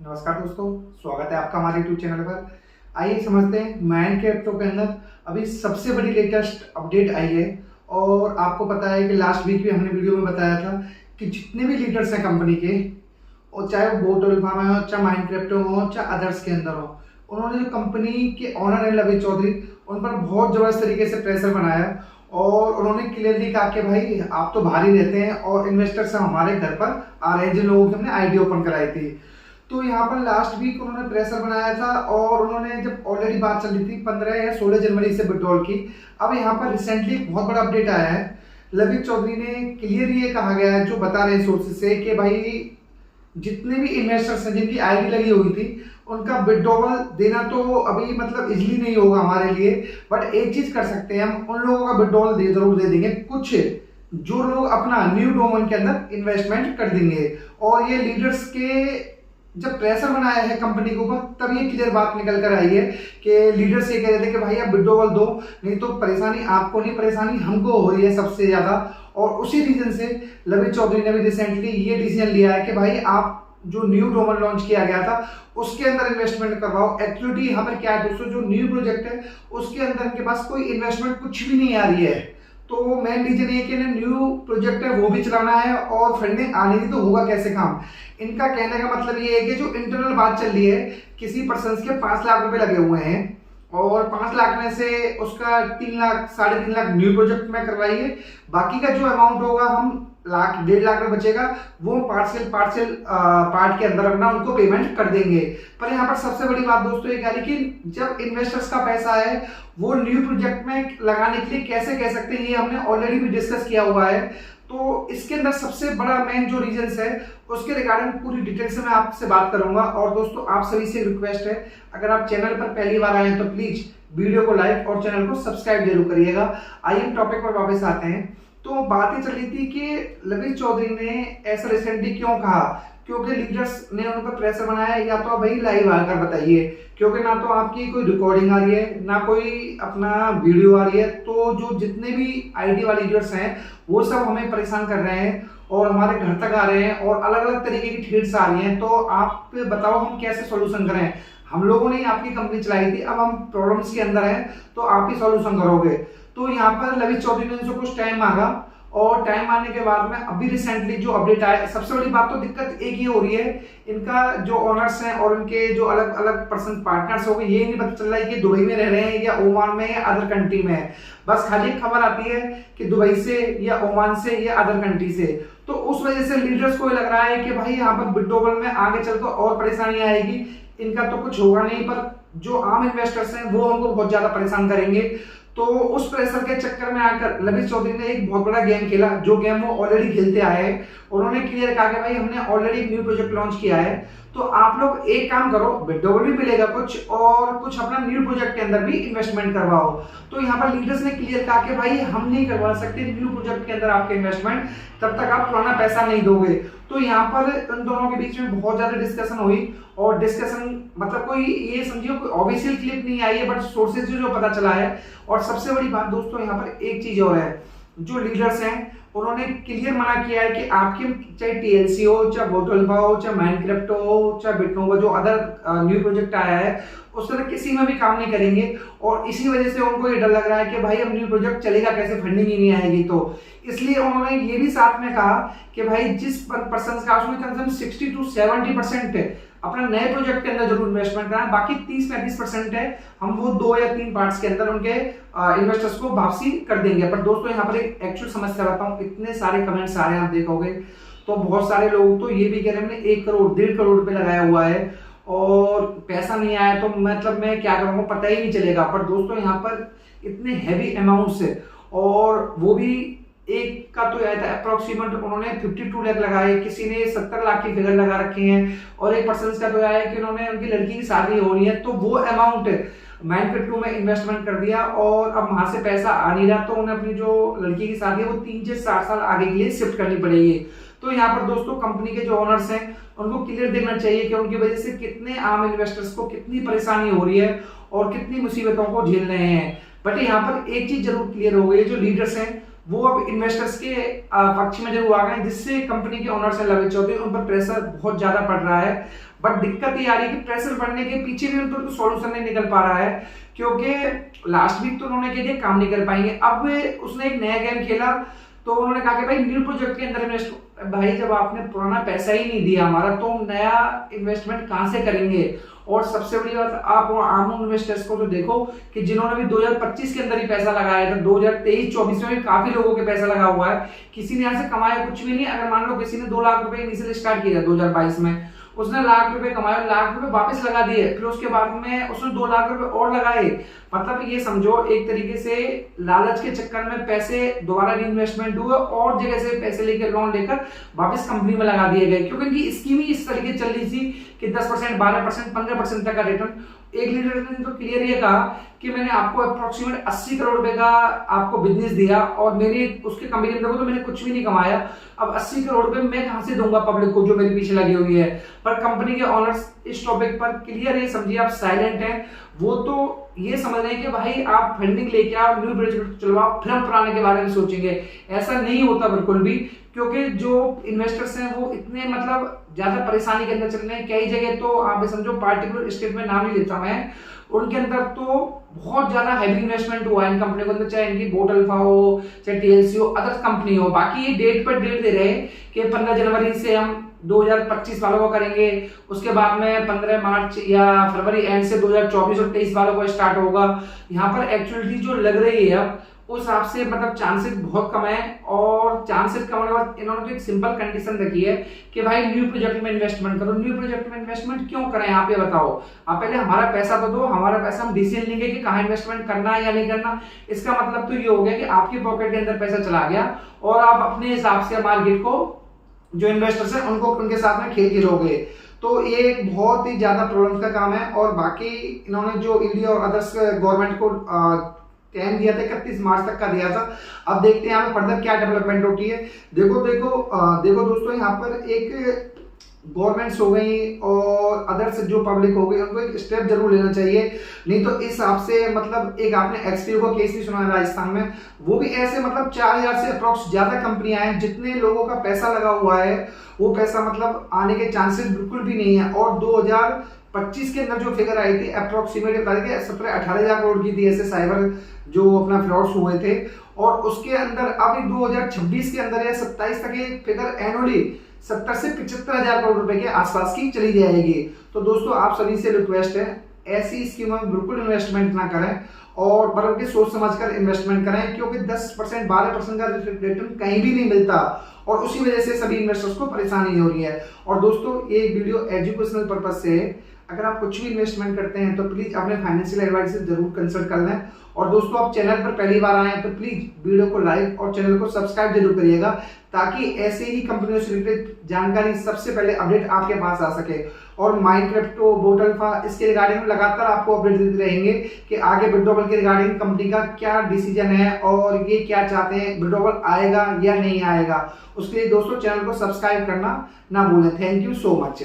नमस्कार दोस्तों, स्वागत है आपका हमारे यूट्यूब चैनल पर। आइए समझते हैं माइंड क्रिप्टो के अंदर अभी सबसे बड़ी लेटेस्ट अपडेट आई है। और आपको पता है कि लास्ट वीक भी हमने वीडियो में बताया था कि जितने भी लीडर्स हैं कंपनी के, और चाहे वो बोट अल्फा में हो, चाहे माइंड क्रिप्टो हो, चाहे अदर्स के अंदर हो, उन्होंने जो कंपनी के ऑनर है लवित चौधरी, उन पर बहुत जबरदस्त तरीके से प्रेशर बनाया। और उन्होंने क्लियरली कहा कि भाई आप तो बाहर ही रहते हैं और इन्वेस्टर्स हमारे घर पर आ रहे हैं, जिन लोगों की हमने आईडी ओपन कराई थी। तो यहाँ पर लास्ट वीक उन्होंने प्रेशर बनाया था और उन्होंने जब ऑलरेडी बात चल रही थी 15 या 16 जनवरी से विड्रॉल की। अब यहाँ पर रिसेंटली एक बहुत बड़ा अपडेट आया है। लवित चौधरी ने क्लियर ये कहा गया है, जो बता रहे हैं सोर्सेज से, कि भाई जितने भी इन्वेस्टर्स हैं जिनकी आईडी लगी हुई थी, उनका विड्रॉवल देना तो अभी मतलब इजीली नहीं होगा हमारे लिए, बट एक चीज कर सकते हैं, हम उन लोगों का विड्रॉवल जरूर दे देंगे, कुछ जो लोग अपना न्यू डोमेन के अंदर इन्वेस्टमेंट कर देंगे। और ये लीडर्स के जब प्रेशर बनाया है कंपनी के ऊपर, तब ये क्लियर बात निकल कर आई है कि लीडर्स ये कह रहे थे कि भाई आप विड्रॉवल दो, नहीं तो परेशानी आपको नहीं, परेशानी हमको हो रही है सबसे ज्यादा। और उसी रीजन से लवित चौधरी ने भी रिसेंटली ये डिसीजन लिया है कि भाई आप जो न्यू डोमेन लॉन्च किया गया था उसके अंदर इन्वेस्टमेंट करवाओ। एक्चुअली यहाँ पर क्या है दोस्तों, जो न्यू प्रोजेक्ट है उसके अंदर इनके पास कोई इन्वेस्टमेंट कुछ भी नहीं आ रही है। तो मेन रीजन ये कि न्यू प्रोजेक्ट है वो भी चलाना है और फंडिंग आनी थी, तो होगा कैसे काम। इनका कहने का मतलब ये है कि जो इंटरनल बात चल रही है, किसी पर्सन के 5 लाख रुपए लगे हुए हैं और 5 लाख में से उसका 3 लाख 3.5 लाख न्यू प्रोजेक्ट में करवाइए, बाकी का जो अमाउंट होगा हम लाख 1.5 लाख में बचेगा वो पार्शियल पार्ट के अंदर अपना उनको पेमेंट कर देंगे। पर यहाँ पर सबसे बड़ी बात दोस्तों ये कह रही कि जब इन्वेस्टर्स का पैसा है वो न्यू प्रोजेक्ट में लगाने के लिए कैसे कह सकते हैं, ये हमने ऑलरेडी भी डिस्कस किया हुआ है। तो इसके अंदर सबसे बड़ा मेन जो रीजंस है उसके रिगार्डिंग पूरी डिटेल से मैं आपसे बात करूंगा। और दोस्तों आप सभी से रिक्वेस्ट है, अगर आप चैनल पर पहली बार आए हैं तो प्लीज वीडियो को लाइक और चैनल को सब्सक्राइब जरूर करिएगा। आइए हम टॉपिक पर वापस आते हैं। तो बातें चल रही थी कि लवित चौधरी ने ऐसा रिसेंटली क्यों कहा, क्योंकि लीडर्स ने उन पर प्रेशर बनाया, या तो भाई लाइव आकर बताइए, क्योंकि ना तो आपकी कोई रिकॉर्डिंग आ रही है ना कोई अपना वीडियो आ रही है। तो जो जितने भी आईडी वाले लीडर्स हैं वो सब हमें परेशान कर रहे हैं और हमारे घर तक आ रहे हैं और अलग अलग तरीके की थ्रेड्स आ रही हैं। तो आप बताओ हम कैसे सॉल्यूशन करें। हम लोगों ने आपकी कंपनी चलाई थी, अब हम प्रॉब्लम्स के अंदर हैं तो आप ही सॉल्यूशन करोगे। तो यहाँ पर लवित चौधरी ने इनसे कुछ टाइम मांगा और टाइम आने के बाद में अभी रिसेंटली जो अपडेट आया, सबसे बड़ी बात तो दिक्कत एक ही हो रही है, इनका जो ओनर्स हैं और उनके जो अलग अलग पर्सन पार्टनर्स हो गए, ये नहीं पता चल रहा है कि दुबई में रह रहे हैं या ओमान में या अदर कंट्री में है। बस खाली खबर आती है कि दुबई से या ओमान से या अदर कंट्री से। तो उस वजह से लीडर्स को लग रहा है कि भाई यहाँ पर विड्रॉवल में आगे चलकर और परेशानी आएगी। इनका तो कुछ होगा नहीं, पर जो आम इन्वेस्टर्स हैं वो हमको बहुत ज्यादा परेशान करेंगे। तो उस प्रेशर के चक्कर में आकर लवित चौधरी ने एक बहुत बड़ा गेम खेला, जो गेम वो ऑलरेडी खेलते आए हैं। उन्होंने क्लियर कहा कि भाई हमने ऑलरेडी एक न्यू प्रोजेक्ट लॉन्च किया है, तो आप लोग एक काम करो, विड्रॉवल भी मिलेगा कुछ और कुछ अपना न्यू प्रोजेक्ट के अंदर भी इन्वेस्टमेंट करवाओ। तो यहाँ पर लीडर्स ने क्लियर कहा कि भाई हम नहीं करवा सकते न्यू प्रोजेक्ट के अंदर आपके इन्वेस्टमेंट, तब तक आप पुराना पैसा नहीं दोगे। तो यहाँ पर उन दोनों के बीच में बहुत ज्यादा डिस्कशन हुई और डिस्कशन मतलब कोई ये समझिए कोई ऑफिशियल क्लिप नहीं आई है, बट सोर्सेज जो पता चला है। और सबसे बड़ी बात दोस्तों यहाँ पर एक चीज और है, जो लीडर्स हैं उन्होंने क्लियर मना किया है कि आपके चाहे टीएलसी हो, चाहे बोट अल्फा हो, चाहे माइंड क्रिप्टो हो, चाहे बिटनोवा जो अदर न्यू प्रोजेक्ट आया है, उस तरह किसी में भी काम नहीं करेंगे। और इसी वजह से उनको ये डर लग रहा है कि भाई अब न्यू प्रोजेक्ट चलेगा कैसे, फंडिंग ही नहीं आएगी। तो इसलिए उन्होंने ये भी साथ में कहा कि भाई जिस पर्सन का उसमें कम से कम 60 to 70% अपना नए प्रोजेक्ट के अंदर जरूर इन्वेस्टमेंट करना, बाकी 30-35% है हम वो 2 या 3 पार्ट्स के अंदर उनके इन्वेस्टर्स को वापसी कर देंगे। पर दोस्तों यहाँ पर एक एक्चुअल समस्या बताऊं, इतने सारे कमेंट्स आ रहे हैं आप देखोगे तो बहुत सारे लोग तो ये भी कह रहे हैं हमने 1 करोड़ 1.5 करोड़ रुपए लगाया हुआ है और पैसा नहीं आया, तो मतलब मैं क्या करूंगा पता ही नहीं चलेगा। पर दोस्तों यहाँ पर इतने हैवी अमाउंट्स है और वो भी एक का तो आया था अप्रोक्सीमेट उन्होंने 52 लाख लगाए, किसी ने 70 लाख की फिगर लगा रखे हैं, और एक पर्सन का तो आया है कि उन्होंने उनकी लड़की की शादी होनी है तो वो अमाउंट माइंड क्रिप्टो में इन्वेस्टमेंट कर दिया और अब वहां से पैसा आ नहीं रहा, तो उन्हें अपनी जो लड़की की शादी है वो 3 से 4 साल आगे के लिए शिफ्ट करनी पड़ेगी। तो यहाँ पर दोस्तों कंपनी के जो ओनर्स हैं उनको क्लियर देखना चाहिए कि उनकी वजह से कितने आम इन्वेस्टर्स को कितनी परेशानी हो रही है और कितनी मुसीबतों को झेल रहे हैं। बट यहाँ पर एक चीज जरूर क्लियर हो गई, जो लीडर्स हैं वो अब इन्वेस्टर्स के पक्ष में जरूर आ गए, जिससे कंपनी के ओनर्स हैं ललित चौधरी, उन पर प्रेशर बहुत ज्यादा पड़ रहा है। बट दिक्कत ये आ रही है कि प्रेशर बढ़ने के पीछे भी उनको तो सॉल्यूशन नहीं निकल पा रहा है, क्योंकि लास्ट वीक तो उन्होंने कह दिया काम नहीं कर पाएंगे। अब उसने एक नया गेम खेला, तो उन्होंने कहा कि भाई न्यू प्रोजेक्ट के अंदर इन्वेस्ट। भाई जब आपने पुराना पैसा ही नहीं दिया हमारा, तो नया इन्वेस्टमेंट कहां से करेंगे। और सबसे बड़ी बात, आप आम इन्वेस्टर्स को तो देखो कि जिन्होंने भी 2025 के अंदर ही पैसा लगाया था, 2023-24 में भी काफी लोगों के पैसा लगा हुआ है, किसी ने यहाँ से कमाया कुछ भी नहीं। अगर मान लो किसी ने 2 लाख रुपए इनिशियल स्टार्ट किया 2022 में, उसने लाख रुपए कमाए, लाख रुपए वापस लगा दिए, फिर उसके बाद में उसने 2 लाख रुपए और लगाए। मतलब ये समझो एक तरीके से लालच के चक्कर में पैसे दोबारा इन्वेस्टमेंट हुए और जगह से पैसे लेकर लोन लेकर वापस कंपनी में लगा दिए गए, क्योंकि इनकी स्कीम ही इस तरीके चल रही थी कि 10%, 12%, 15% तक का रिटर्न। एक लीडर ने तो क्लियर ये कहा कि मैंने आपको अप्रोक्सीमेट 80 करोड़ रुपए का आपको बिजनेस दिया और मेरी उसके कंपनी में तो मैंने कुछ भी नहीं कमाया। अब 80 करोड़ रुपए मैं कहां से दूंगा पब्लिक को जो मेरे पीछे लगी हुई है। पर कंपनी के ऑनर्स इस टॉपिक पर क्लियर ये समझिए, आप साइलेंट हैं। वो तो ये समझ रहे हैं कि भाई आप फंडिंग लेके आओ, न्यू प्रोजेक्ट चलवाओ, फिर हम पुराने के बारे में सोचेंगे। ऐसा नहीं होता बिल्कुल भी, क्योंकि जो इन्वेस्टर्स हैं वो इतने मतलब ज्यादा परेशानी के अंदर चल रहे हैं। कई जगह तो आप समझो, पार्टिकुलर स्टेट में नाम नहीं लेता मैं, उनके अंदर तो बहुत ज्यादा हैवी इन्वेस्टमेंट हुआ है इन कंपनी के अंदर, चाहे इनकी बोटल्फा हो, चाहे टीएलसी हो, अदर कंपनी हो। बाकी ये डेट पर डेट दे रहे हैं कि 15 जनवरी से हम 2025 वालों को करेंगे, उसके बाद में 15 मार्च या फरवरी एंड से 2024 और 23 वालों को स्टार्ट होगा। यहाँ पर एक्चुअली जो लग रही है अब उस हिसाब से मतलब चांसेस बहुत कम है। और चांसेस कम होने के बाद इन्होंने तो एक सिंपल कंडीशन रखी है कि भाई न्यू प्रोजेक्ट में इन्वेस्टमेंट करो। न्यू प्रोजेक्ट में इन्वेस्टमेंट क्यों करें आप ये बताओ। आप पहले हमारा पैसा तो दो, हमारा पैसा हम डिसीजन लेंगे कि कहाँ इन्वेस्टमेंट करना है या नहीं करना। इसका मतलब तो ये हो गया कि आपकी पॉकेट के अंदर पैसा चला गया और आप अपने हिसाब से मार्केट को, जो इन्वेस्टर्स हैं उनको उनके साथ में खेल खेलोगे। तो ये एक बहुत ही ज्यादा प्रॉब्लम का काम है। और बाकी इन्होंने जो इंडिया और अदर्स गवर्नमेंट को टाइम दिया था 31 मार्च तक का दिया था। अब देखते हैं यहाँ पे फर्दर क्या डेवलपमेंट होती है। देखो दोस्तों, यहाँ पर एक गवर्नमेंट्स हो गई और अदर्स जो पब्लिक हो गई, उनको एक स्टेप जरूर लेना चाहिए। नहीं तो इस हिसाब से मतलब एक आपने एक्सपीओ का केस भी सुना है राजस्थान में, वो भी ऐसे मतलब 4000 से अप्रोक्स ज्यादा कंपनियां हैं, जितने लोगों का पैसा लगा हुआ है वो पैसा मतलब आने के चांसेस बिल्कुल भी नहीं है। और 2025 के अंदर जो फिगर आई थी अप्रोक्सीमेट बता दें 17-18 हजार करोड़ की थी, ऐसे साइबर जो अपना फ्रॉड्स हुए थे। और उसके अंदर अब 2026 के अंदर या 27 तक ये फिगर एनुअली 70 से 75 हजार करोड़ रुपए के आसपास की चली जाएगी। तो दोस्तों आप सभी से रिक्वेस्ट है, ऐसी स्कीमों में बिल्कुल इन्वेस्टमेंट ना करें और बल्कि सोच समझकर इन्वेस्टमेंट करें, क्योंकि 10% 12% का रिटर्न कहीं भी नहीं मिलता और उसी वजह से सभी इन्वेस्टर्स को परेशानी हो रही है। और दोस्तों ये वीडियो एजुकेशनल पर्पज से है, अगर आप कुछ भी इन्वेस्टमेंट करते हैं तो प्लीज अपने फाइनेंशियल एडवाइजर जरूर कंसल्ट कर लें। और दोस्तों आप चैनल पर पहली बार आए हैं तो प्लीज वीडियो को लाइक और चैनल को सब्सक्राइब जरूर करिएगा, ताकि ऐसे ही कंपनियों से रिलेटेड जानकारी सबसे पहले अपडेट आपके पास आ सके। और माइंड क्रिप्टो, बोटल्फा, इसके रिगार्डिंग लगातार आपको अपडेट देते रहेंगे कि आगे विड्रॉवल के रिगार्डिंग कंपनी का क्या डिसीजन है और ये क्या चाहते हैं, विड्रॉवल आएगा या नहीं आएगा। उसके लिए दोस्तों चैनल को सब्सक्राइब करना ना भूलें। Thank you so much.